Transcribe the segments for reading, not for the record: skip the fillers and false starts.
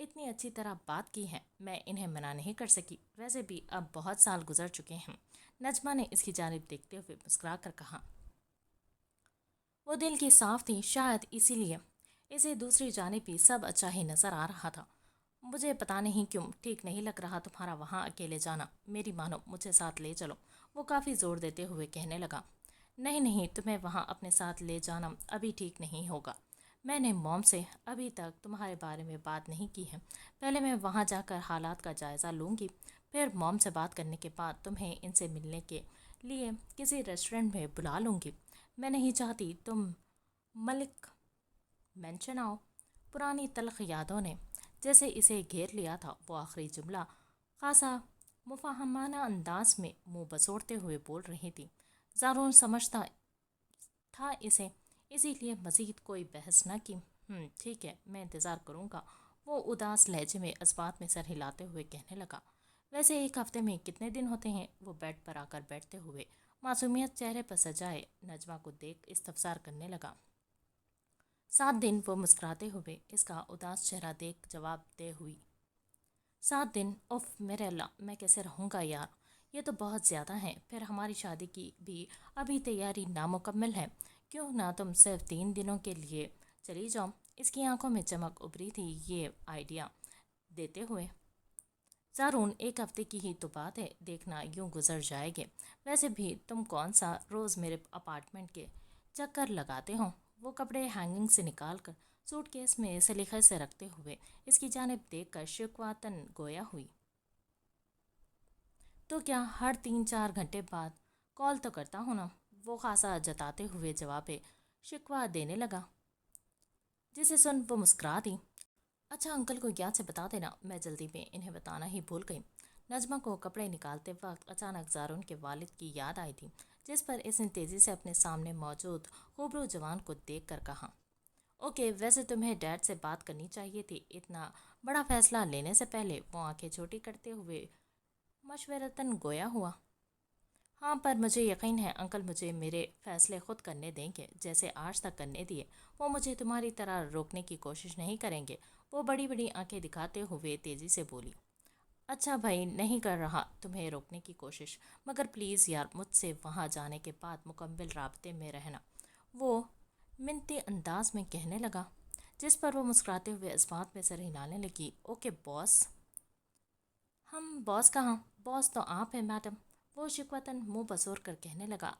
اتنی اچھی طرح بات کی ہے، میں انہیں منع نہیں کر سکی، ویسے بھی اب بہت سال گزر چکے ہیں۔ نجمہ نے اس کی جانب دیکھتے ہوئے مسکرا کر کہا۔ وہ دل کی صاف تھی، شاید اسی لیے اسے دوسری جانب بھی سب اچھا ہی نظر آ رہا تھا۔ مجھے پتا نہیں کیوں ٹھیک نہیں لگ رہا تمہارا وہاں اکیلے جانا، میری مانو، مجھے ساتھ لے چلو، وہ کافی زور دیتے ہوئے کہنے لگا۔ نہیں نہیں، تمہیں وہاں اپنے ساتھ لے جانا ابھی ٹھیک نہیں ہوگا۔ میں نے موم سے ابھی تک تمہارے بارے میں بات نہیں کی ہے، پہلے میں وہاں جا کر حالات کا جائزہ لوں گی، پھر موم سے بات کرنے کے بعد تمہیں ان سے ملنے کے لیے کسی ریسٹورنٹ میں بلا لوں گی۔ میں نہیں چاہتی تم ملک مینشن آؤ۔ پرانی تلخ یادوں نے جیسے اسے گھیر لیا تھا، وہ آخری جملہ خاصا مفاہمانہ انداز میں منہ بسوڑتے ہوئے بول رہی تھی۔ زارون سمجھتا تھا اسے، اسی لیے مزید کوئی بحث نہ کی۔ ٹھیک ہے، میں انتظار کروں گا، وہ اداس لہجے میں اس بات میں سر ہلاتے ہوئے کہنے لگا۔ ویسے ایک ہفتے میں کتنے دن ہوتے ہیں؟ وہ بیڈ پر آ کر بیٹھتے ہوئے معصومیت چہرے پر سجائے نجمہ کو دیکھ استفسار کرنے لگا۔ 7 دن، وہ مسکراتے ہوئے اس کا اداس چہرہ دیکھ جواب دے ہوئی۔ 7 دن؟ اف میرے اللہ، میں کیسے رہوں گا یار، یہ تو بہت زیادہ ہیں۔ پھر ہماری شادی کی بھی ابھی تیاری نامکمل ہے، کیوں نہ تم صرف 3 دنوں کے لیے چلی جاؤ؟ اس کی آنکھوں میں چمک ابھری تھی یہ آئیڈیا دیتے ہوئے۔ زارون، ایک ہفتے کی ہی تو بات ہے، دیکھنا یوں گزر جائے گے، ویسے بھی تم کون سا روز میرے اپارٹمنٹ کے چکر لگاتے ہو؟ وہ کپڑے ہینگنگ سے نکال کر سوٹ کیس میں سلیقے سے رکھتے ہوئے اس کی جانب دیکھ کر شکواتن گویا ہوئی۔ تو کیا ہر 3-4 گھنٹے بعد کال تو کرتا ہوں نا، وہ خاصا جتاتے ہوئے جواب شکوہ دینے لگا، جسے سن وہ مسکرا دی۔ اچھا انکل کو یاد سے بتا دینا، میں جلدی میں انہیں بتانا ہی بھول گئی۔ نجمہ کو کپڑے نکالتے وقت اچانک زارون کے والد کی یاد آئی تھی، جس پر اس نے تیزی سے اپنے سامنے موجود خوبرو جوان کو دیکھ کر کہا۔ اوکے، ویسے تمہیں ڈیڈ سے بات کرنی چاہیے تھی، اتنا بڑا فیصلہ لینے سے پہلے، وہ آنکھیں چھوٹی کرتے ہوئے مشورتاً گویا ہوا۔ ہاں، پر مجھے یقین ہے انکل مجھے میرے فیصلے خود کرنے دیں گے، جیسے آج تک کرنے دیے۔ وہ مجھے تمہاری طرح روکنے کی کوشش نہیں کریں گے، وہ بڑی بڑی آنکھیں دکھاتے ہوئے تیزی سے بولی۔ اچھا بھائی، نہیں کر رہا تمہیں روکنے کی کوشش، مگر پلیز یار مجھ سے وہاں جانے کے بعد مکمل رابطے میں رہنا، وہ منتی انداز میں کہنے لگا، جس پر وہ مسکراتے ہوئے اس بات میں سر ہلانے لگی۔ اوکے باس۔ ہم باس کہاں، باس تو آپ ہیں میڈم، وہ شکوتاً منہ بسور کر کہنے لگا۔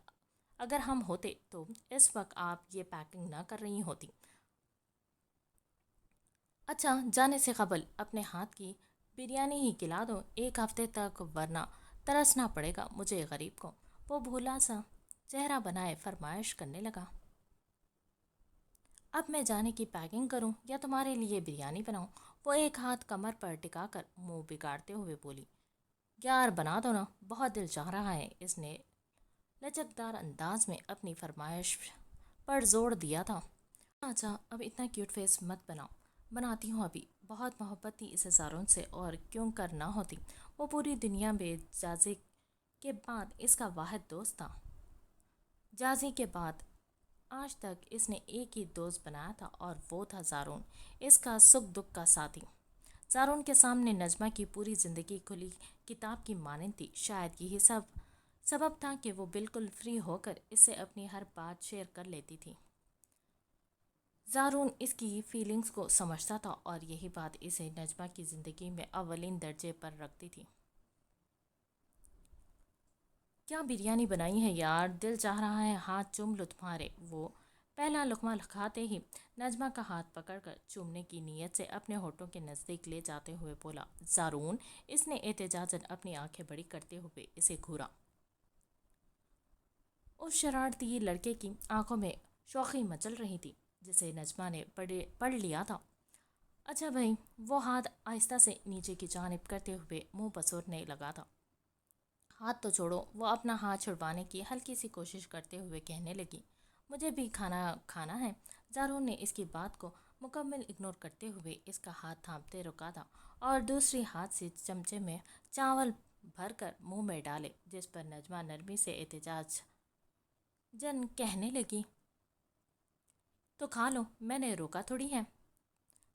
اگر ہم ہوتے تو اس وقت آپ یہ پیکنگ نہ کر رہی ہوتی۔ اچھا، جانے سے قبل اپنے ہاتھ کی بریانی ہی کھلا دو ایک ہفتے تک، ورنہ ترسنا پڑے گا مجھے غریب کو، وہ بھولا سا چہرہ بنائے فرمائش کرنے لگا۔ اب میں جانے کی پیکنگ کروں یا تمہارے لیے بریانی بناؤں؟ وہ ایک ہاتھ کمر پر ٹکا کر منہ بگاڑتے ہوئے بولی۔ یار بنا دو نا، بہت دل چاہ رہا ہے، اس نے لچکدار انداز میں اپنی فرمائش پر زور دیا تھا۔ اچھا اب اتنا کیوٹ فیس مت بناؤ، بناتی ہوں ابھی، بہت محبت تھی اسے زارون سے، اور کیوں کر نہ ہوتی، وہ پوری دنیا میں جازی کے بعد اس کا واحد دوست تھا۔ جازی کے بعد آج تک اس نے ایک ہی دوست بنایا تھا، اور وہ تھا زارون، اس کا سکھ دکھ کا ساتھی۔ زارون کے سامنے نجمہ کی پوری زندگی کھلی کتاب کی مانند تھی، شاید یہی سبب تھا کہ وہ بالکل فری ہو کر اس سے اپنی ہر بات شیئر کر لیتی تھی۔ زارون اس کی فیلنگز کو سمجھتا تھا، اور یہی بات اسے نجمہ کی زندگی میں اولین درجے پر رکھتی تھی۔ کیا بریانی بنائی ہے یار، دل چاہ رہا ہے ہاتھ چوم لو تمہارے، وہ پہلا لقمہ کھاتے ہی نجمہ کا ہاتھ پکڑ کر چومنے کی نیت سے اپنے ہونٹوں کے نزدیک لے جاتے ہوئے بولا۔ زارون، اس نے احتجاجاً اپنی آنکھیں بڑی کرتے ہوئے اسے گھورا۔ اس شرارتی لڑکے کی آنکھوں میں شوخی مچل رہی تھی، جسے نجمہ نے پڑھ لیا تھا۔ اچھا بھائی، وہ ہاتھ آہستہ سے نیچے کی جانب کرتے ہوئے منہ بسورنے لگا تھا۔ ہاتھ تو چھوڑو، وہ اپنا ہاتھ چھڑوانے کی ہلکی سی کوشش کرتے ہوئے کہنے لگی۔ مجھے بھی کھانا ہے۔ زارون نے اس کی بات کو مکمل اگنور کرتے ہوئے اس کا ہاتھ تھامتے رکا تھا، اور دوسری ہاتھ سے چمچے میں چاول بھر کر منہ میں ڈالے، جس پر نجمہ نرمی سے احتجاج کہنے لگی۔ تو کھا لو، میں نے روکا تھوڑی ہے۔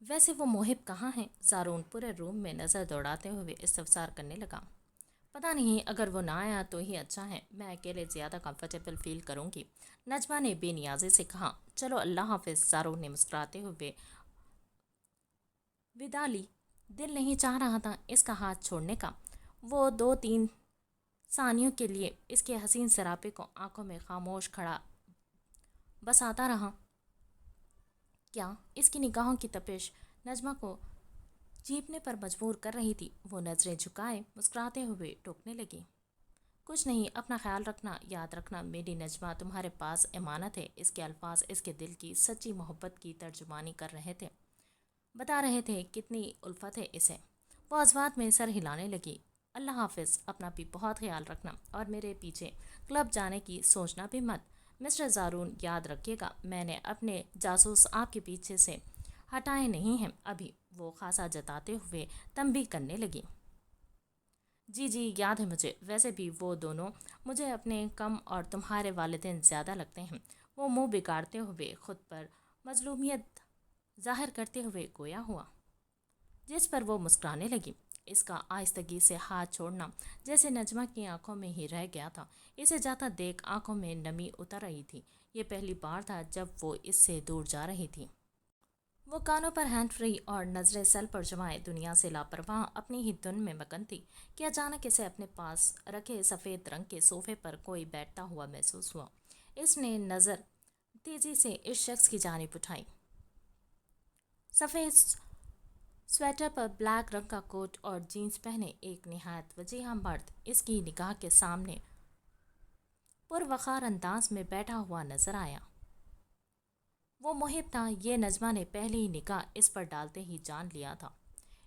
ویسے وہ محب کہاں ہیں؟ زارون پورے روم میں نظر دوڑاتے ہوئے استفسار کرنے لگا۔ پتہ نہیں، اگر وہ نہ آیا تو ہی اچھا ہے، میں اکیلے زیادہ کمفرٹیبل فیل کروں گی، نجمہ نے بے نیازی سے کہا۔ چلو اللہ حافظ، زارون نے مسکراتے ہوئے ودا لی۔ دل نہیں چاہ رہا تھا اس کا ہاتھ چھوڑنے کا۔ وہ 2-3 ثانیوں کے لیے اس کے حسین سراپے کو آنکھوں میں خاموش کھڑا بساتا رہا۔ کیا اس کی نگاہوں کی تپش نجمہ کو چیپنے پر مجبور کر رہی تھی؟ وہ نظریں جھکائے مسکراتے ہوئے ٹوکنے لگی۔ کچھ نہیں، اپنا خیال رکھنا، یاد رکھنا میری نجمہ تمہارے پاس امانت ہے۔ اس کے الفاظ اس کے دل کی سچی محبت کی ترجمانی کر رہے تھے، بتا رہے تھے کتنی الفت ہے اسے۔ وہ ازوات میں سر ہلانے لگی۔ اللہ حافظ، اپنا بھی بہت خیال رکھنا، اور میرے پیچھے کلب جانے کی سوچنا بھی مت۔ مسٹر زارون، یاد رکھیے گا میں نے اپنے جاسوس آپ کے پیچھے سے ہٹائے نہیں ہیں ابھی، وہ خاصا جتاتے ہوئے تنبیہ کرنے لگی۔ جی یاد ہے مجھے، ویسے بھی وہ دونوں مجھے اپنے کم اور تمہارے والدین زیادہ لگتے ہیں۔ وہ منہ بگاڑتے ہوئے خود پر مظلومیت ظاہر کرتے ہوئے گویا ہوا، جس پر وہ مسکرانے لگی۔ اس کا آہستگی سے ہاتھ چھوڑنا جیسے نجمہ کی آنکھوں میں ہی رہ گیا تھا۔ اسے جاتا دیکھ آنکھوں میں نمی اتر رہی تھی۔ یہ پہلی بار تھا جب وہ اس سے دور جا رہی تھی۔ وہ کانوں پر ہینڈ فری اور نظریں سل پر جمائے دنیا سے لاپرواہ اپنی ہی دھن میں مگن تھی کہ اچانک اسے اپنے پاس رکھے سفید رنگ کے صوفے پر کوئی بیٹھتا ہوا محسوس ہوا۔ اس نے نظر تیزی سے اس شخص کی جانب اٹھائی۔ سفید سویٹر پر بلیک رنگ کا کوٹ اور جینز پہنے ایک نہایت وجیہہ مرد اس کی نگاہ کے سامنے پروقار انداز میں بیٹھا ہوا نظر آیا۔ وہ محب تھا، یہ نجمہ نے پہلی ہی نگاہ اس پر ڈالتے ہی جان لیا تھا۔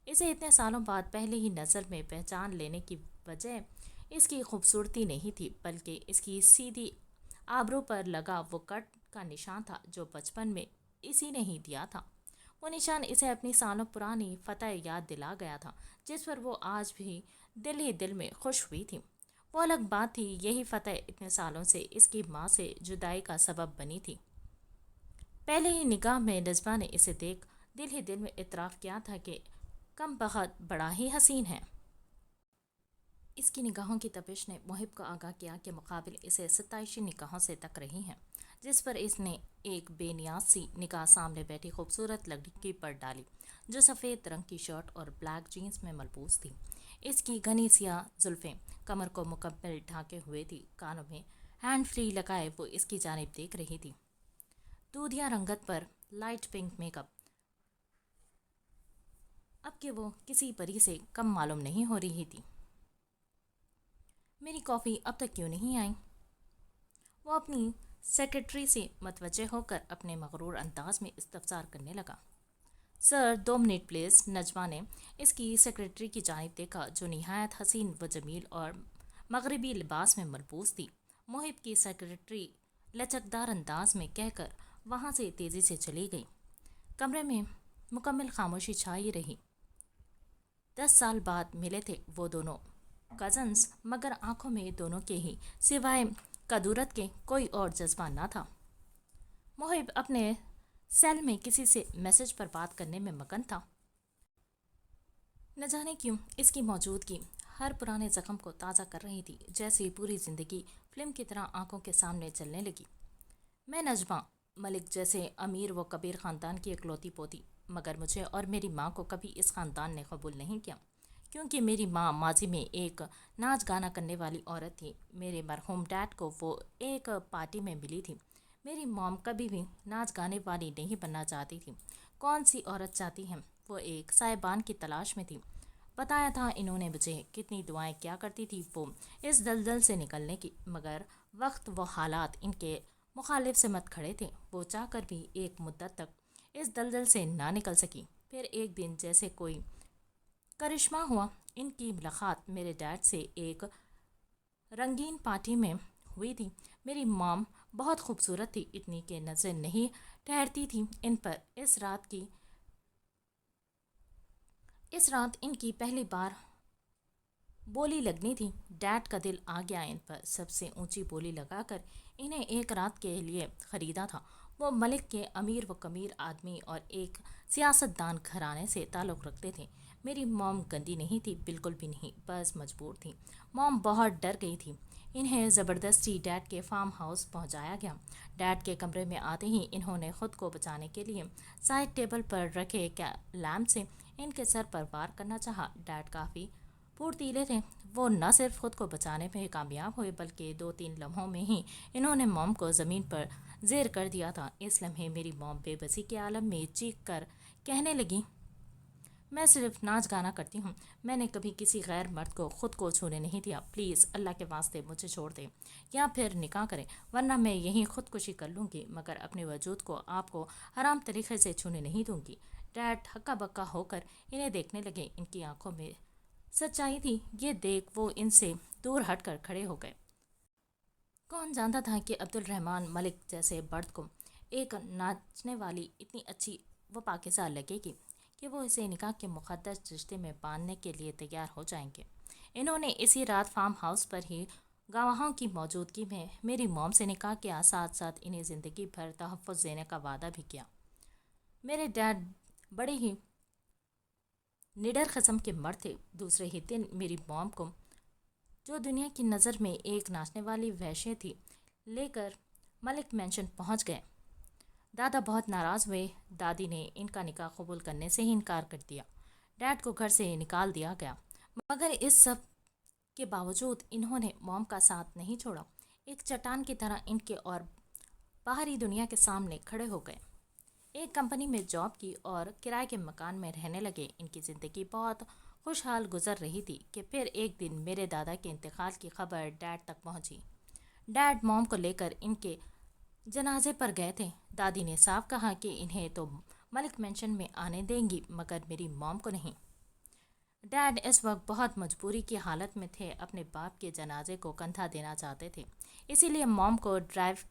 اسے اتنے سالوں بعد پہلی ہی نظر میں پہچان لینے کی وجہ اس کی خوبصورتی نہیں تھی، بلکہ اس کی سیدھی آبرو پر لگا وہ کٹ کا نشان تھا جو بچپن میں اسی نے ہی دیا تھا۔ وہ نشان اسے اپنی سالوں پرانی فتح یاد دلا گیا تھا، جس پر وہ آج بھی دل ہی دل میں خوش ہوئی تھی۔ وہ الگ بات تھی، یہی فتح اتنے سالوں سے اس کی ماں سے جدائی کا سبب بنی تھی۔ پہلے ہی نگاہ میں نجمہ نے اسے دیکھ دل ہی دل میں اعتراف کیا تھا کہ کم بخت بڑا ہی حسین ہے۔ اس کی نگاہوں کی تپش نے محب کو آگاہ کیا کہ مقابل اسے ستائشی نگاہوں سے تک رہی ہیں، جس پر اس نے ایک بے نیاز سی نگاہ سامنے بیٹھی خوبصورت لڑکی پر ڈالی جو سفید رنگ کی شرٹ اور بلیک جینز میں ملبوس تھی۔ اس کی گھنی سیاہ زلفیں کمر کو مکمل ڈھانکے ہوئے تھی، کانوں میں ہینڈ فری لگائے وہ اس کی جانب دیکھ رہی تھی۔ دودھیا رنگت پر لائٹ پنک میک اپ، اب کہ وہ کسی پری سے کم معلوم نہیں ہو رہی تھی۔ میری کافی اب تک کیوں نہیں آئی؟ وہ اپنی سیکرٹری سے متوجہ ہو کر اپنے مغرور انداز میں استفسار کرنے لگا۔ سر 2 منٹ پلیز۔ نجمہ نے اس کی سیکرٹری کی جانب دیکھا جو نہایت حسین و جمیل اور مغربی لباس میں ملبوس تھی۔ محب کی سیکرٹری لچکدار انداز میں کہہ کر وہاں سے تیزی سے چلی گئی۔ کمرے میں مکمل خاموشی چھائی رہی۔ 10 سال بعد ملے تھے وہ دونوں کزنز، مگر آنکھوں میں دونوں کے ہی سوائے کدورت کے کوئی اور جذبہ نہ تھا۔ محب اپنے سیل میں کسی سے میسج پر بات کرنے میں مگن تھا۔ نہ جانے کیوں اس کی موجودگی ہر پرانے زخم کو تازہ کر رہی تھی، جیسے پوری زندگی فلم کی طرح آنکھوں کے سامنے چلنے لگی۔ میں نجمہ ملک جیسے امیر و کبیر خاندان کی اکلوتی پوتی، مگر مجھے اور میری ماں کو کبھی اس خاندان نے قبول نہیں کیا، کیونکہ میری ماں ماضی میں ایک ناچ گانا کرنے والی عورت تھی۔ میرے مرحوم ڈیڈ کو وہ ایک پارٹی میں ملی تھی۔ میری مام کبھی بھی ناچ گانے والی نہیں بننا چاہتی تھی۔ کون سی عورت چاہتی ہے؟ وہ ایک سائبان کی تلاش میں تھی۔ بتایا تھا انہوں نے مجھے، کتنی دعائیں کیا کرتی تھی وہ اس دلدل سے نکلنے کی، مگر وقت و حالات ان کے مخالف سمت کھڑے تھے۔ وہ چاہ کر بھی ایک مدت تک اس دلدل سے نہ نکل سکی۔ پھر ایک دن جیسے کوئی کرشمہ ہوا، ان کی ملاقات میرے ڈیڈ سے ایک رنگین پارٹی میں ہوئی تھی۔ میری مام بہت خوبصورت تھی، اتنی کہ نظریں نہیں ٹھہرتی تھیں ان پر۔ اس رات ان کی پہلی بار بولی لگنی تھی۔ ڈیڈ کا دل آ گیا ان پر، سب سے اونچی بولی لگا کر انہیں ایک رات کے لیے خریدا تھا۔ وہ ملک کے امیر و کمیر آدمی اور ایک سیاستدان گھرانے سے تعلق رکھتے تھے۔ میری موم گندی نہیں تھی، بالکل بھی نہیں، بس مجبور تھی۔ موم بہت ڈر گئی تھی۔ انہیں زبردستی ڈیڈ کے فارم ہاؤس پہنچایا گیا۔ ڈیڈ کے کمرے میں آتے ہی انہوں نے خود کو بچانے کے لیے سائڈ ٹیبل پر رکھے لیمپ سے ان کے سر پر وار کرنا چاہا۔ ڈیڈ کافی پھرتیلے تھے۔ وہ نہ صرف خود کو بچانے میں کامیاب ہوئے بلکہ 2-3 لمحوں میں ہی انہوں نے موم کو زمین پر زیر کر دیا تھا۔ اس لمحے میری موم بے بسی کے عالم میں چیخ کر کہنے لگی، میں صرف ناچ گانا کرتی ہوں، میں نے کبھی کسی غیر مرد کو خود کو چھونے نہیں دیا، پلیز اللہ کے واسطے مجھے چھوڑ دیں یا پھر نکاح کریں، ورنہ میں یہیں خودکشی کر لوں گی، مگر اپنے وجود کو آپ کو حرام طریقے سے چھونے نہیں دوں گی۔ ڈیڈ ہکا بکا ہو کر انہیں دیکھنے لگے۔ ان کی آنکھوں میں سچائی تھی۔ یہ دیکھ وہ ان سے دور ہٹ کر کھڑے ہو گئے۔ کون جانتا تھا کہ عبد الرحمن ملک جیسے برد کو ایک ناچنے والی اتنی اچھی و پاکیزہ لگے گی کہ وہ اسے نکاح کے مقدس رشتے میں باندھنے کے لیے تیار ہو جائیں گے۔ انہوں نے اسی رات فارم ہاؤس پر ہی گواہوں کی موجودگی میں میری موم سے نکاح کیا، ساتھ ساتھ انہیں زندگی بھر تحفظ دینے کا وعدہ بھی کیا۔ میرے ڈیڈ بڑے ہی نڈر قسم کے مرد تھے۔ دوسرے ہی دن میری موم کو، جو دنیا کی نظر میں ایک ناچنے والی وحشی تھی، لے کر ملک مینشن پہنچ گئے۔ دادا بہت ناراض ہوئے۔ دادی نے ان کا نکاح قبول کرنے سے ہی انکار کر دیا۔ ڈیڈ کو گھر سے نکال دیا گیا، مگر اس سب کے باوجود انہوں نے موم کا ساتھ نہیں چھوڑا۔ ایک چٹان کی طرح ان کے اور باہری دنیا کے سامنے کھڑے ہو گئے۔ ایک کمپنی میں جاب کی اور کرائے کے مکان میں رہنے لگے۔ ان کی زندگی بہت خوشحال گزر رہی تھی کہ پھر ایک دن میرے دادا کے انتقال کی خبر ڈیڈ تک پہنچی۔ ڈیڈ موم کو لے کر ان کے جنازے پر گئے تھے۔ دادی نے صاف کہا کہ انہیں تو ملک مینشن میں آنے دیں گی مگر میری موم کو نہیں۔ ڈیڈ اس وقت بہت مجبوری کی حالت میں تھے، اپنے باپ کے جنازے کو کندھا دینا چاہتے تھے، اسی لیے موم کو ڈرائیور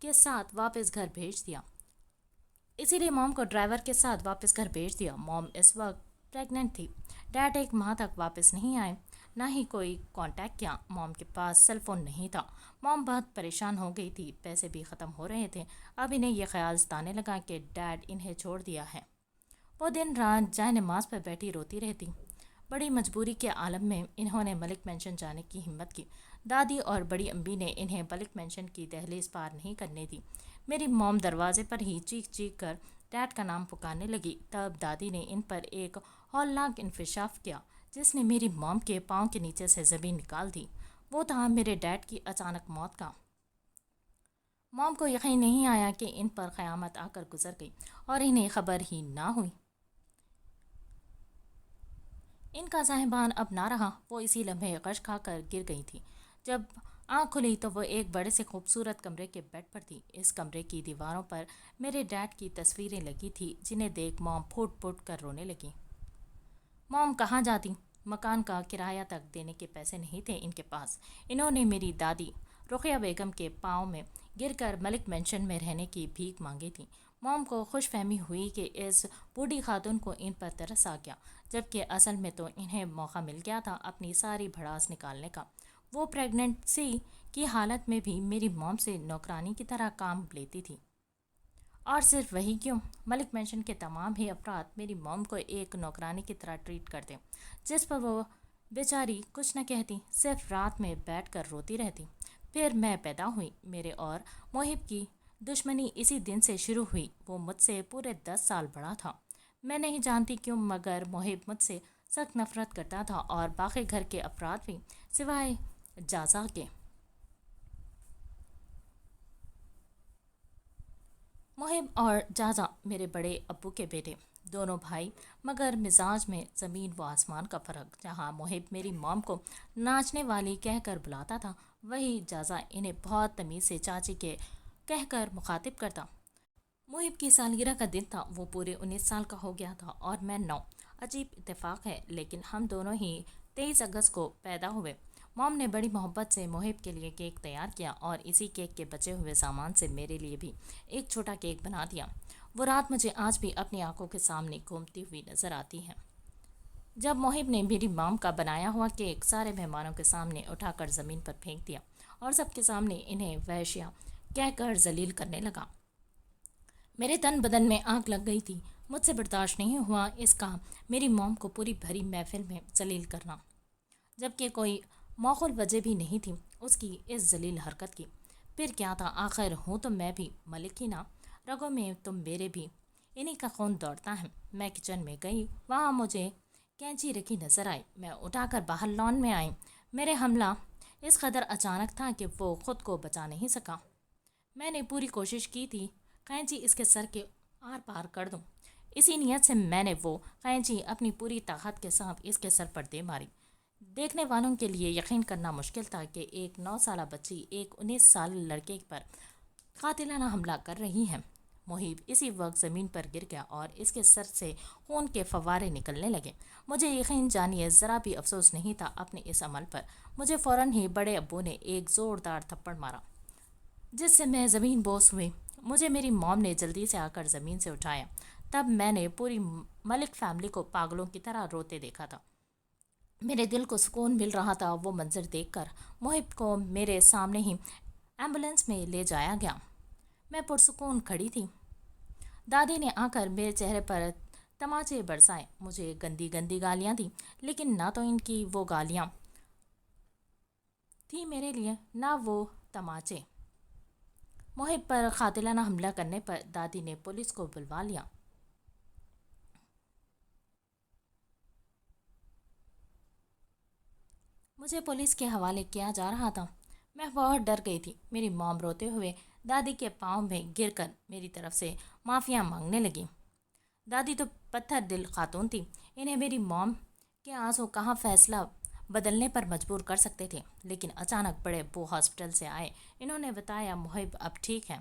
کے ساتھ واپس گھر بھیج دیا۔ موم اس وقت پریگننٹ تھی۔ ڈیڈ 1 ماہ تک واپس نہیں آئے، نہ ہی کوئی کانٹیکٹ کیا۔ موم کے پاس سیل فون نہیں تھا۔ موم بہت پریشان ہو گئی تھی، پیسے بھی ختم ہو رہے تھے۔ اب انہیں یہ خیال ستانے لگا کہ ڈیڈ انہیں چھوڑ دیا ہے۔ وہ دن رات جائے نماز پر بیٹھی روتی رہتی۔ بڑی مجبوری کے عالم میں انہوں نے ملک مینشن جانے کی ہمت کی۔ دادی اور بڑی امبی نے انہیں ملک مینشن کی دہلیز پار نہیں کرنے دی۔ میری موم دروازے پر ہی چیخ چیخ کر ڈیڈ کا نام پکارنے لگی۔ تب دادی نے ان پر ایک ہولناک انکشاف کیا جس نے میری موم کے پاؤں کے نیچے سے زمین نکال دی۔ وہ تھا میرے ڈیڈ کی اچانک موت کا۔ موم کو یقین نہیں آیا کہ ان پر قیامت آ کر گزر گئی اور انہیں خبر ہی نہ ہوئی۔ ان کا صاحبان اب نہ رہا۔ وہ اسی لمحے غش کھا کر گر گئی تھی۔ جب آنکھ کھلی تو وہ ایک بڑے سے خوبصورت کمرے کے بیڈ پر تھی۔ اس کمرے کی دیواروں پر میرے ڈیڈ کی تصویریں لگی تھی جنہیں دیکھ موم پھوٹ پھوٹ کر رونے لگی۔ موم کہاں جاتی؟ مکان کا کرایہ تک دینے کے پیسے نہیں تھے ان کے پاس۔ انہوں نے میری دادی رقیہ بیگم کے پاؤں میں گر کر ملک مینشن میں رہنے کی بھیک مانگی تھی۔ موم کو خوش فہمی ہوئی کہ اس بوڑھی خاتون کو ان پر ترس آ گیا، جبکہ اصل میں تو انہیں موقع مل گیا تھا اپنی ساری بھڑاس نکالنے کا۔ وہ پریگننسی کی حالت میں بھی میری موم سے نوکرانی کی طرح کام لیتی تھی۔ اور صرف وہی کیوں، ملک مینشن کے تمام ہی افراد میری موم کو ایک نوکرانی کی طرح ٹریٹ کرتے، جس پر وہ بیچاری کچھ نہ کہتی، صرف رات میں بیٹھ کر روتی رہتی۔ پھر میں پیدا ہوئی۔ میرے اور محب کی دشمنی اسی دن سے شروع ہوئی۔ وہ مجھ سے پورے 10 سال بڑا تھا۔ میں نہیں جانتی کیوں مگر محب مجھ سے سخت نفرت کرتا تھا اور باقی گھر کے افراد بھی، سوائے جازا کے۔ محب اور جازا میرے بڑے ابو کے بیٹے، دونوں بھائی، مگر مزاج میں زمین و آسمان کا فرق۔ جہاں محب میری موم کو ناچنے والی کہہ کر بلاتا تھا، وہی جازا انہیں بہت تمیز سے چاچی کے کہہ کر مخاطب کرتا۔ محب کی سالگرہ کا دن تھا۔ وہ پورے 19 سال کا ہو گیا تھا اور میں 9۔ عجیب اتفاق ہے، لیکن ہم دونوں ہی 23 اگست کو پیدا ہوئے۔ موم نے بڑی محبت سے محب کے لیے کیک تیار کیا اور اسی کیک کے بچے ہوئے سامان سے میرے لیے بھی ایک چھوٹا کیک بنا دیا۔ وہ رات مجھے آج بھی اپنی آنکھوں کے سامنے گھومتی ہوئی نظر آتی ہے۔ جب محب نے میری موم کا بنایا ہوا کیک سارے مہمانوں کے سامنے اٹھا کر زمین پر پھینک دیا اور سب کے سامنے انہیں وحشیہ کہہ کر ذلیل کرنے لگا۔ میرے تن بدن میں آگ لگ گئی تھی. مجھ سے برداشت نہیں ہوا اس کا میری موم کو پوری بھری محفل میں ذلیل کرنا، جبکہ کوئی معقول وجہ بھی نہیں تھی اس کی اس ذلیل حرکت کی. پھر کیا تھا، آخر ہوں تو میں بھی ملک ہی نا، رگوں میں تم میرے بھی انہی کا خون دوڑتا ہے. میں کچن میں گئی، وہاں مجھے کینچی رکھی نظر آئی. میں اٹھا کر باہر لان میں آئی. میرے حملہ اس قدر اچانک تھا کہ وہ خود کو بچا نہیں سکا. میں نے پوری کوشش کی تھی قینچی اس کے سر کے آر پار کر دوں. اسی نیت سے میں نے وہ قینچی اپنی پوری طاقت کے ساتھ اس کے سر پر دے ماری. دیکھنے والوں کے لیے یقین کرنا مشکل تھا کہ ایک 9 سالہ بچی ایک 19 سال لڑکے پر قاتلانہ حملہ کر رہی ہے. محیب اسی وقت زمین پر گر گیا اور اس کے سر سے خون کے فوارے نکلنے لگے. مجھے یقین جانیے ذرا بھی افسوس نہیں تھا اپنے اس عمل پر. مجھے فوراً ہی بڑے ابو نے ایک زوردار تھپڑ مارا جس سے میں زمین بوس ہوئی. مجھے میری موم نے جلدی سے آ کر زمین سے اٹھایا. تب میں نے پوری ملک فیملی کو پاگلوں کی طرح روتے دیکھا تھا. میرے دل کو سکون مل رہا تھا وہ منظر دیکھ کر. محب کو میرے سامنے ہی ایمبولینس میں لے جایا گیا. میں پرسکون کھڑی تھی. دادی نے آ کر میرے چہرے پر تماچے برسائے. مجھے گندی گندی گالیاں دیں، لیکن نہ تو ان کی وہ گالیاں تھی میرے لیے نہ وہ تماچے. محب پر قاتلانہ حملہ کرنے پر دادی نے پولیس کو بلوا لیا. مجھے پولیس کے حوالے کیا جا رہا تھا. میں بہت ڈر گئی تھی. میری موم روتے ہوئے دادی کے پاؤں میں گر کر میری طرف سے معافیاں مانگنے لگی. دادی تو پتھر دل خاتون تھی. انہیں میری موم کے آنسو کہاں فیصلہ بدلنے پر مجبور کر سکتے تھے. لیکن اچانک بڑے ابو ہاسپٹل سے آئے. انہوں نے بتایا محب اب ٹھیک ہے.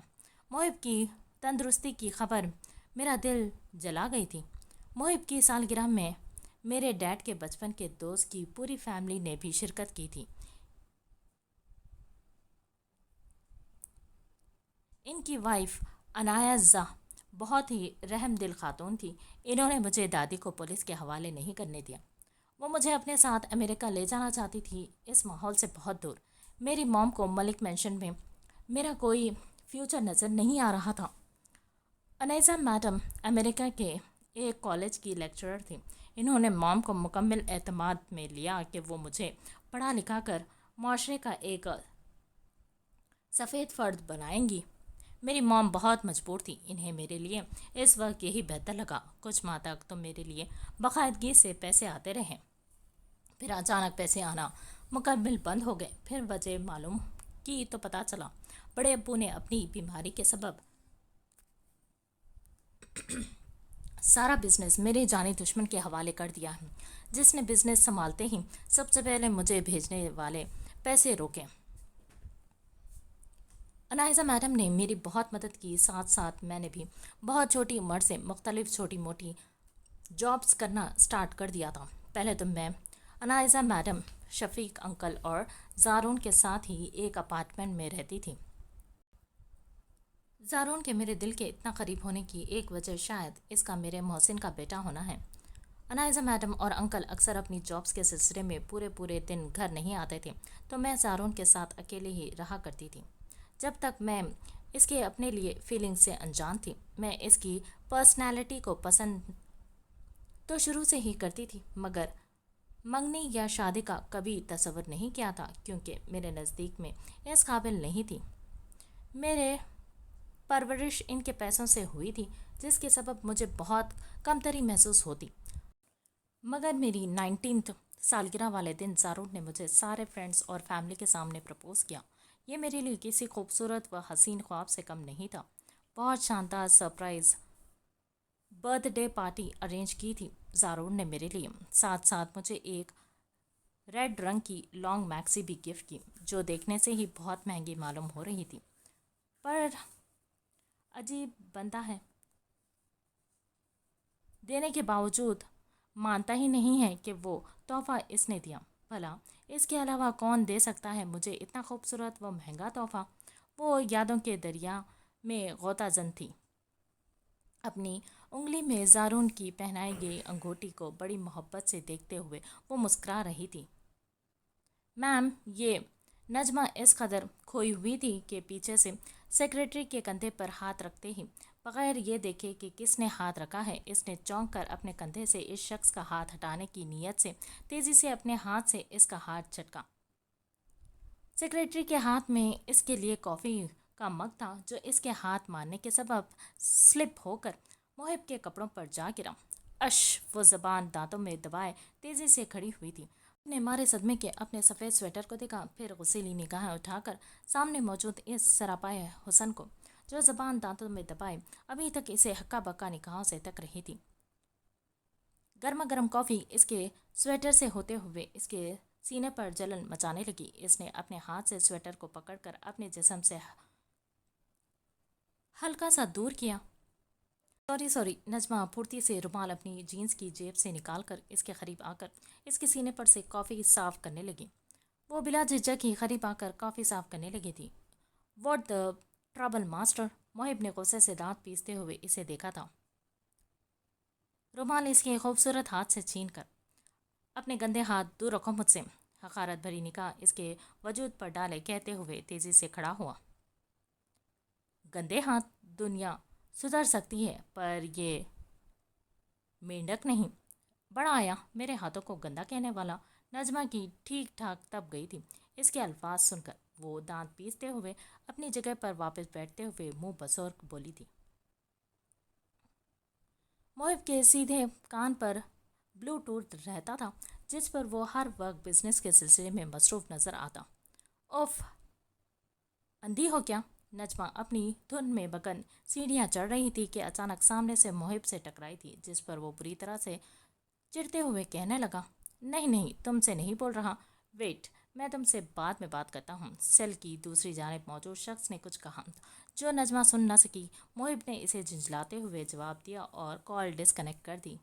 محب کی تندرستی کی خبر میرا دل جلا گئی تھی. محب کی سالگرہ میں میرے ڈیڈ کے بچپن کے دوست کی پوری فیملی نے بھی شرکت کی تھی. ان کی وائف عنایزہ بہت ہی رحم دل خاتون تھی. انہوں نے مجھے دادی کو پولیس کے حوالے نہیں کرنے دیا. وہ مجھے اپنے ساتھ امریکہ لے جانا چاہتی تھی، اس ماحول سے بہت دور. میری موم کو ملک مینشن میں میرا کوئی فیوچر نظر نہیں آ رہا تھا. عنایزہ میڈم امریکہ کے ایک کالج کی لیکچرر تھی. انہوں نے موم کو مکمل اعتماد میں لیا کہ وہ مجھے پڑھا لکھا کر معاشرے کا ایک سفید فرد بنائیں گی. میری موم بہت مجبور تھی. انہیں میرے لیے اس وقت یہی بہتر لگا. کچھ ماہ تک تو میرے لیے باقاعدگی سے پیسے آتے رہے. پھر اچانک پیسے آنا مکمل بند ہو گئے. پھر وجہ معلوم کی تو پتہ چلا بڑے ابو نے اپنی بیماری کے سبب سارا بزنس میرے جانی دشمن کے حوالے کر دیا ہے، جس نے بزنس سنبھالتے ہی سب سے پہلے مجھے بھیجنے والے پیسے روکے. عنایزہ میڈم نے میری بہت مدد کی. ساتھ ساتھ میں نے بھی بہت چھوٹی عمر سے مختلف چھوٹی موٹی جابس کرنا سٹارٹ کر دیا تھا. پہلے تو میں عنایزہ میڈم، شفیق انکل اور زارون کے ساتھ ہی ایک اپارٹمنٹ میں رہتی تھی. زارون کے میرے دل کے اتنا قریب ہونے کی ایک وجہ شاید اس کا میرے محسن کا بیٹا ہونا ہے. عنایزہ میڈم اور انکل اکثر اپنی جابس کے سلسلے میں پورے دن گھر نہیں آتے تھے، تو میں زارون کے ساتھ اکیلے ہی رہا کرتی تھی. جب تک میں اس کے اپنے لیے فیلنگ سے انجان تھی. میں اس کی پرسنالٹی کو پسند تو شروع سے ہی کرتی تھی، مگر منگنی یا شادی کا کبھی تصور نہیں کیا تھا، کیونکہ میرے نزدیک میں اس قابل نہیں تھی. میرے پرورش ان کے پیسوں سے ہوئی تھی، جس کے سبب مجھے بہت کمتری محسوس ہوتی. مگر میری 19th سالگرہ والے دن زارون نے مجھے سارے فرینڈز اور فیملی کے سامنے پرپوز کیا. یہ میرے لیے کسی خوبصورت و حسین خواب سے کم نہیں تھا. بہت شاندار surprise birth day party arrange کی تھی زارون نے میرے لیے. ساتھ ساتھ مجھے ایک ریڈ رنگ کی لانگ میکسی بھی گفٹ کی، جو دیکھنے سے ہی بہت مہنگی معلوم ہو رہی تھی. پر عجیب بندہ ہے، دینے کے باوجود مانتا ہی نہیں ہے کہ وہ تحفہ اس نے دیا. بھلا اس کے علاوہ کون دے سکتا ہے مجھے اتنا خوبصورت و مہنگا تحفہ؟ وہ یادوں کے دریا میں غوطہ زن تھی. اپنی انگلی میں زارون کی پہنائی گئی انگوٹی کو بڑی محبت سے دیکھتے ہوئے وہ مسکرا رہی تھی. میم، یہ نجمہ اس قدر کھوئی ہوئی تھی کہ پیچھے سے سیکرٹری کے کندھے پر ہاتھ رکھتے ہی بغیر یہ دیکھے کہ کس نے ہاتھ رکھا ہے، اس نے چونک کر اپنے کندھے سے اس شخص کا ہاتھ ہٹانے کی نیت سے تیزی سے اپنے ہاتھ سے اس کا ہاتھ جھٹکا۔ سیکریٹری کے ہاتھ میں اس کے لیے کافی کا مگ تھا جو اس کے ہاتھ مارنے کے سبب سلپ ہو کر محب کے کپڑوں پر جا گرا۔ وہ زبان دانتوں میں دبائے تیزی سے کھڑی ہوئی تھی۔ اپنے مارے صدمے کے اپنے سفید سویٹر کو دیکھا، پھر غصیلی نگاہیں اٹھا کر سامنے موجود اس سراپائے حسن کو، جو زبان دانتوں میں دبائے ابھی تک اسے ہکا بکا نگاہوں سے تک رہی تھی۔ گرما گرم کافی اس کے سویٹر سے ہوتے ہوئے اس کے سینے پر جلن مچانے لگی۔ اس نے اپنے ہاتھ سے سویٹر کو پکڑ کر اپنے جسم سے ہلکا سا دور کیا۔ سوری نجمہ پھرتی سے رومال اپنی جینز کی جیب سے نکال کر اس کے قریب آ کر اس کے سینے پر سے کافی صاف کرنے لگی۔ وہ بلا جھجک ہی قریب آ کر کافی صاف کرنے لگی تھی۔ واٹ دا ٹربل ماسٹر، محب نے غصے سے دانت پیستے ہوئے اسے دیکھا تھا۔ رومال اس کے خوبصورت ہاتھ سے چھین کر اپنے گندے ہاتھ دور رکھو مجھ سے، حقارت بھری نگاہ اس کے وجود پر ڈالے کہتے ہوئے تیزی سے کھڑا ہوا۔ گندے ہاتھ؟ دنیا سدھر سکتی ہے پر یہ مینڈک نہیں۔ بڑا آیا میرے ہاتھوں کو گندا کہنے والا۔ نجمہ کی ٹھیک ٹھاک تب گئی تھی اس کے الفاظ سن کر۔ وہ دانت پیستے ہوئے اپنی جگہ پر واپس بیٹھتے ہوئے منہ بسور بولی تھی۔ محب کے سیدھے کان پر بلوٹوتھ رہتا تھا جس پر وہ ہر وقت بزنس کے سلسلے میں مصروف نظر آتا۔ اوف، اندھی ہو کیا؟ نجمہ اپنی دھن میں مگن سیڑھیاں چڑھ رہی تھی کہ اچانک سامنے سے محب سے ٹکرائی تھی، جس پر وہ بری طرح سے چڑھتے ہوئے کہنے لگا، نہیں تم سے نہیں بول رہا، ویٹ، میں تم سے بعد میں بات کرتا ہوں۔ سیل کی دوسری جانب موجود شخص نے کچھ کہا جو نجمہ سن نہ سکی۔ محب نے اسے جھنجھلاتے ہوئے جواب دیا اور کال ڈسکنیکٹ کر دی۔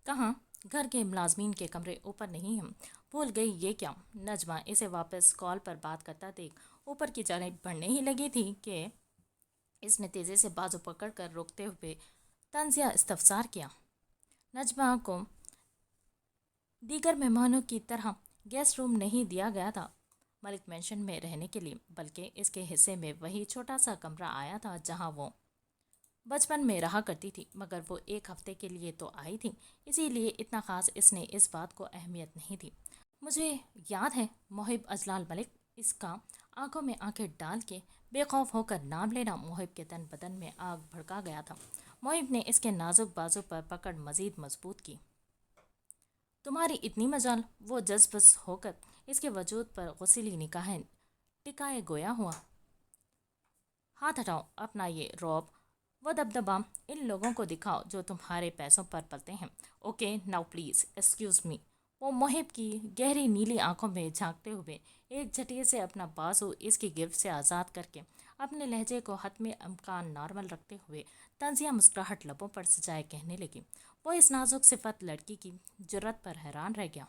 کہاں؟ گھر کے ملازمین کے کمرے اوپر نہیں ہیں، بھول گئی یہ کیا؟ نجمہ اسے واپس کال پر بات کرتا دیکھ اوپر کی جانب بڑھنے ہی لگی تھی کہ اس نے تیزی سے بازو پکڑ کر روکتے ہوئے طنزیہ استفسار کیا۔ نجمہ کو دیگر مہمانوں کی طرح گیسٹ روم نہیں دیا گیا تھا ملک مینشن میں رہنے کے لیے، بلکہ اس کے حصے میں وہی چھوٹا سا کمرہ آیا تھا جہاں وہ بچپن میں رہا کرتی تھی، مگر وہ ایک ہفتے کے لیے تو آئی تھی، اسی لیے اتنا خاص اس نے اس بات کو اہمیت نہیں دی۔ مجھے یاد ہے، محب اجلال ملک، اس کا آنکھوں میں آنکھیں ڈال کے بے خوف ہو کر نام لینا محب کے تن بدن میں آگ بھڑکا گیا تھا۔ محب نے اس کے نازک بازو پر پکڑ مزید مضبوط کی۔ تمہاری اتنی مجال؟ وہ جذبس ہو کر اس کے وجود پر غصیلی نگاہیں ٹکائے گویا ہوا۔ ہاتھ ہٹاؤ اپنا یہ رعب و دبدبا ان لوگوں کو دکھاؤ جو تمہارے پیسوں پر پلتے ہیں۔ Okay now please excuse me. وہ محب کی گہری نیلی آنکھوں میں جھانکتے ہوئے ایک جھٹکے سے اپنا بازو اس کی گرفت سے آزاد کر کے اپنے لہجے کو حتمی امکان نارمل رکھتے ہوئے طنزیہ مسکراہٹ لبوں پر سجائے کہنے لگی۔ وہ اس نازک صفت لڑکی کی جرأت پر حیران رہ گیا۔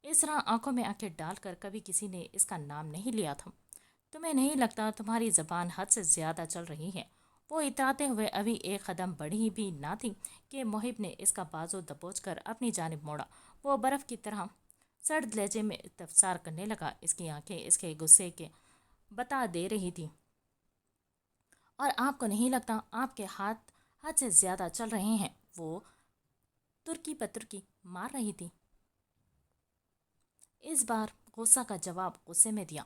اس طرح آنکھوں میں آنکھیں ڈال کر کبھی کسی نے اس کا نام نہیں لیا تھا۔ تمہیں نہیں لگتا تمہاری زبان حد سے زیادہ چل رہی ہے؟ وہ اتراتے ہوئے ابھی ایک قدم بڑھی بھی نہ تھی کہ محب نے اس کا بازو دبوچ کر اپنی جانب موڑا۔ وہ برف کی طرح سرد لہجے میں استفسار کرنے لگا۔ اس کی آنکھیں اس کے غصے کے بتا دے رہی تھی۔ اور آپ کو نہیں لگتا آپ کے ہاتھ حد سے زیادہ چل رہے ہیں؟ وہ ترکی پترکی مار رہی تھی۔ اس بار غصہ کا جواب غصے میں دیا۔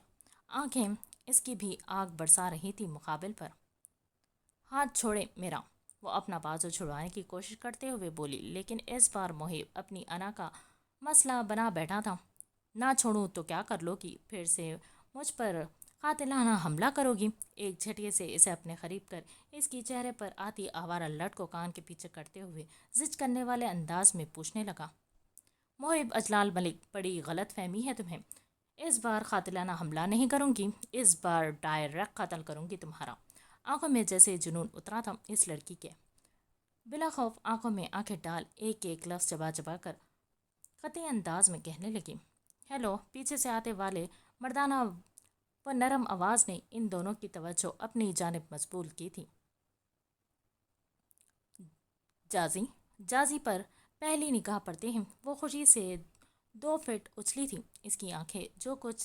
آنکھیں اس کی بھی آگ برسا رہی تھی مقابل پر۔ ہاتھ چھوڑے میرا، وہ اپنا بازو چھڑوانے کی کوشش کرتے ہوئے بولی، لیکن اس بار محب اپنی انا کا مسئلہ بنا بیٹھا تھا۔ نہ چھوڑوں تو کیا کر لو گی؟ پھر سے مجھ پر قاتلانہ حملہ کرو گی؟ ایک جھٹکے سے اسے اپنے قریب کر اس کی چہرے پر آتی آوارہ لٹ کو کان کے پیچھے کرتے ہوئے زج کرنے والے انداز میں پوچھنے لگا۔ محب اجلال ملک، بڑی غلط فہمی ہے تمہیں۔ اس بار قاتلانہ حملہ نہیں کروں گی، اس بار ڈائریکٹ قتل کروں گی تمہارا۔ آنکھوں میں جیسے جنون اترا تھا اس لڑکی کے۔ بلا خوف آنکھوں میں آنکھیں ڈال ایک ایک لفظ چبا چبا کر قطعی انداز میں کہنے لگی۔ ہیلو، پیچھے سے آتے والے مردانہ و نرم آواز نے ان دونوں کی توجہ اپنی جانب مبذول کی تھی۔ جازی پر پہلی نگاہ پڑتے ہی وہ خوشی سے 2 فٹ اچھلی تھی۔ اس کی آنکھیں جو کچھ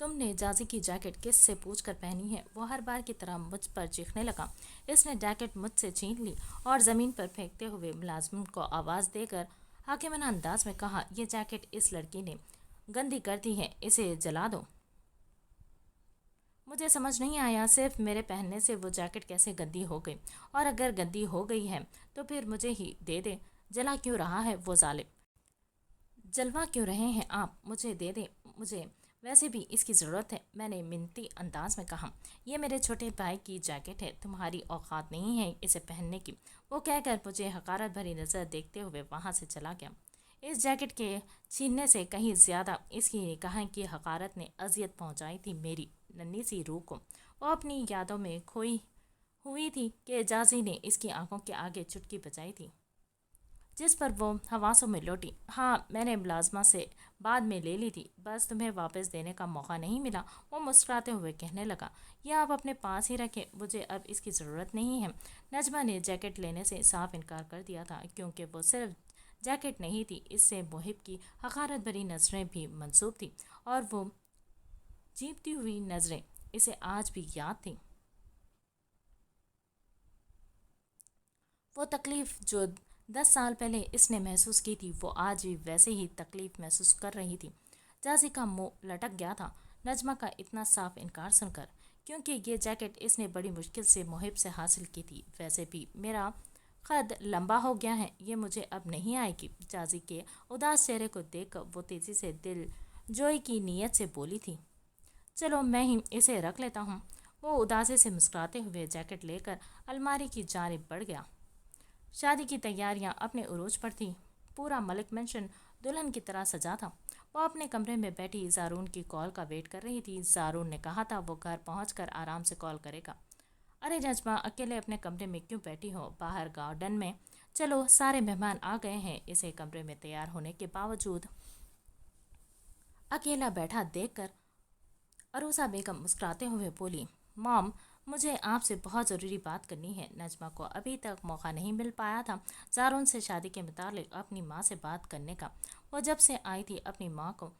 تم نے جازی کی جیکٹ کس سے پوچھ کر پہنی ہے؟ وہ ہر بار کی طرح مجھ پر چیخنے لگا۔ اس نے جیکٹ مجھ سے چھین لی اور زمین پر پھینکتے ہوئے ملازم کو آواز دے کر حاکمانہ انداز میں کہا، یہ جیکٹ اس لڑکی نے گندی کر دی ہے، اسے جلا دو۔ مجھے سمجھ نہیں آیا صرف میرے پہننے سے وہ جیکٹ کیسے گندی ہو گئی، اور اگر گندی ہو گئی ہے تو پھر مجھے ہی دے دے۔ جلا کیوں رہا ہے وہ ظالم؟ جلوا کیوں رہے ہیں آپ؟ مجھے دے دے، مجھے ویسے بھی اس کی ضرورت ہے، میں نے منتی انداز میں کہا۔ یہ میرے چھوٹے بھائی کی جیکٹ ہے، تمہاری اوقات نہیں ہے اسے پہننے کی، وہ کہہ کر مجھے حقارت بھری نظر دیکھتے ہوئے وہاں سے چلا گیا۔ اس جیکٹ کے چھیننے سے کہیں زیادہ اس کی نگاہیں کی حقارت نے اذیت پہنچائی تھی میری ننھی سی روح کو۔ وہ اپنی یادوں میں کھوئی ہوئی تھی کہ جازی نے اس کی آنکھوں کے آگے چٹکی بجائی تھی، جس پر وہ حواسوں میں لوٹی۔ ہاں، میں نے ملازمہ سے بعد میں لے لی تھی، بس تمہیں واپس دینے کا موقع نہیں ملا۔ وہ مسکراتے ہوئے کہنے لگا، یہ آپ اپنے پاس ہی رکھیں، مجھے اب اس کی ضرورت نہیں ہے۔ نجمہ نے جیکٹ لینے سے صاف انکار کر دیا تھا، کیونکہ وہ صرف جیکٹ نہیں تھی، اس سے محب کی حقارت بھری نظریں بھی منسوب تھیں، اور وہ جیبتی ہوئی نظریں اسے آج بھی یاد تھیں۔ وہ تکلیف جو 10 سال پہلے اس نے محسوس کی تھی، وہ آج بھی ویسے ہی تکلیف محسوس کر رہی تھی۔ جازی کا منہ لٹک گیا تھا نجمہ کا اتنا صاف انکار سن کر، کیونکہ یہ جیکٹ اس نے بڑی مشکل سے محب سے حاصل کی تھی۔ ویسے بھی میرا قد لمبا ہو گیا ہے، یہ مجھے اب نہیں آئے گی۔ جازی کے اداس چہرے کو دیکھ کر وہ تیزی سے دل جوئی کی نیت سے بولی تھی، چلو میں ہی اسے رکھ لیتا ہوں۔ وہ اداسی سے مسکراتے ہوئے جیکٹ لے کر الماری کی جانب بڑھ گیا۔ شادی کی تیاریاں اپنے عروج پر تھیں، پورا ملک مینشن دلہن کی طرح سجا تھا۔ وہ اپنے کمرے میں بیٹھی زارون کی کال کا ویٹ کر رہی تھی۔ زارون نے کہا تھا وہ گھر پہنچ کر آرام سے کال کرے گا۔ ارے نجمہ، اکیلے اپنے کمرے میں کیوں بیٹھی ہو؟ باہر گارڈن میں چلو، سارے مہمان آ گئے ہیں۔ اسے کمرے میں تیار ہونے کے باوجود اکیلا بیٹھا دیکھ کر عروسہ بیگم مسکراتے ہوئے بولی، مام، مجھے آپ سے بہت ضروری بات کرنی ہے۔ نجمہ کو ابھی تک موقع نہیں مل پایا تھا زارون سے شادی کے متعلق اپنی ماں سے بات کرنے کا۔ وہ جب سے آئی تھی اپنی ماں کو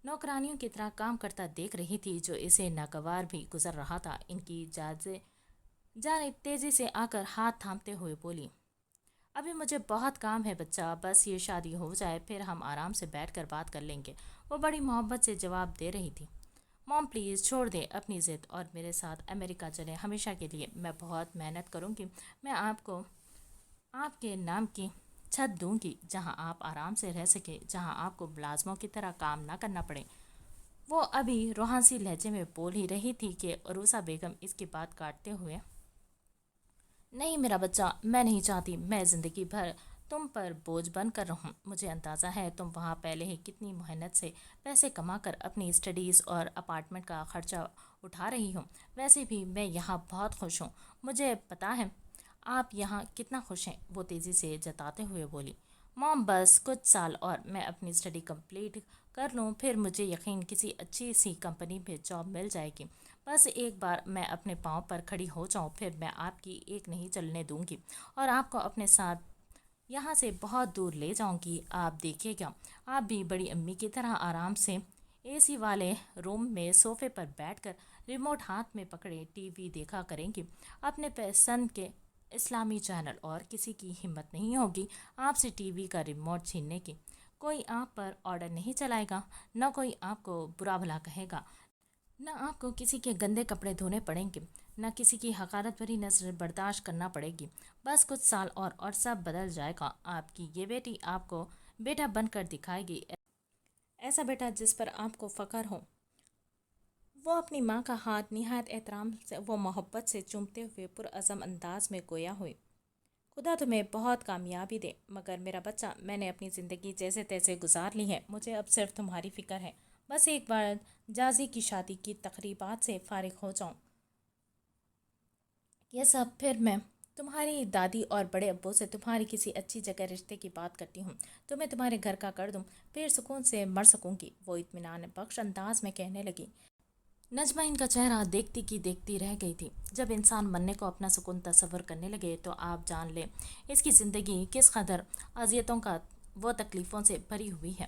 نوکرانیوں کی طرح کام کرتا دیکھ رہی تھی، جو اسے ناگوار بھی گزر رہا تھا۔ ان کی جانب تیزی سے آ کر ہاتھ تھامتے ہوئے بولی، ابھی مجھے بہت کام ہے بچہ، بس یہ شادی ہو جائے پھر ہم آرام سے بیٹھ کر بات کر لیں گے۔ وہ بڑی محبت سے جواب دے رہی تھی، مام پلیز چھوڑ دے اپنی ضد اور میرے ساتھ امریکہ چلیں ہمیشہ کے لیے۔ میں بہت محنت کروں گی، میں آپ کو آپ کے نام کی چھت دوں گی، جہاں آپ آرام سے رہ سکیں، جہاں آپ کو ملازموں کی طرح کام نہ کرنا پڑے۔ وہ ابھی روحانسی لہجے میں بول ہی رہی تھی کہ عروسہ بیگم اس کی بات کاٹتے ہوئے، نہیں میرا بچہ، میں نہیں چاہتی میں زندگی بھر تم پر بوجھ بن کر رہوں۔ مجھے اندازہ ہے تم وہاں پہلے ہی کتنی محنت سے پیسے کما کر اپنی اسٹڈیز اور اپارٹمنٹ کا خرچہ اٹھا رہی ہوں۔ ویسے بھی میں یہاں بہت خوش ہوں، مجھے پتا ہے آپ یہاں کتنا خوش ہیں۔ وہ تیزی سے جتاتے ہوئے بولی، مام بس کچھ سال اور میں اپنی اسٹڈی کمپلیٹ کر لوں، پھر مجھے یقین کسی اچھی سی کمپنی میں جاب مل جائے گی۔ بس ایک بار میں اپنے پاؤں پر کھڑی ہو جاؤں، پھر میں آپ کی ایک نہیں چلنے دوں گی، اور آپ کو اپنے ساتھ یہاں سے بہت دور لے جاؤں گی۔ آپ دیکھیے گا، آپ بھی بڑی امی کی طرح آرام سے اے سی والے روم میں صوفے پر بیٹھ کر ریموٹ ہاتھ میں پکڑے ٹی وی دیکھا کریں گی، اپنے پسند کے اسلامی چینل، اور کسی کی ہمت نہیں ہوگی آپ سے ٹی وی کا ریموٹ چھیننے کی۔ کوئی آپ پر آرڈر نہیں چلائے گا، نہ کوئی آپ کو برا بھلا کہے گا، نہ آپ کو کسی کے گندے کپڑے دھونے پڑیں گے، نہ کسی کی حقارت بھری نظر برداشت کرنا پڑے گی۔ بس کچھ سال اور سب بدل جائے گا۔ آپ کی یہ بیٹی آپ کو بیٹا بن کر دکھائے گی، ایسا بیٹا جس پر آپ کو فخر ہو۔ وہ اپنی ماں کا ہاتھ نہایت احترام سے و محبت سے چومتے ہوئے پرعزم انداز میں گویا ہوئی، خدا تمہیں بہت کامیابی دے، مگر میرا بچہ، میں نے اپنی زندگی جیسے تیسے گزار لی ہے، مجھے اب صرف تمہاری فکر ہے۔ بس ایک بار جازی کی شادی کی تقریبات سے فارغ ہو جاؤں، یہ سب، پھر میں تمہاری دادی اور بڑے ابو سے تمہاری کسی اچھی جگہ رشتے کی بات کرتی ہوں، تمہیں تمہارے گھر کا کر دوں، پھر سکون سے مر سکوں گی۔ وہ اطمینان بخش انداز میں کہنے لگی۔ نجمہ ان کا چہرہ دیکھتی کی دیکھتی رہ گئی تھی۔ جب انسان مرنے کو اپنا سکون تصور کرنے لگے تو آپ جان لیں اس کی زندگی کس قدر اذیتوں کا و تکلیفوں سے بھری ہوئی ہے۔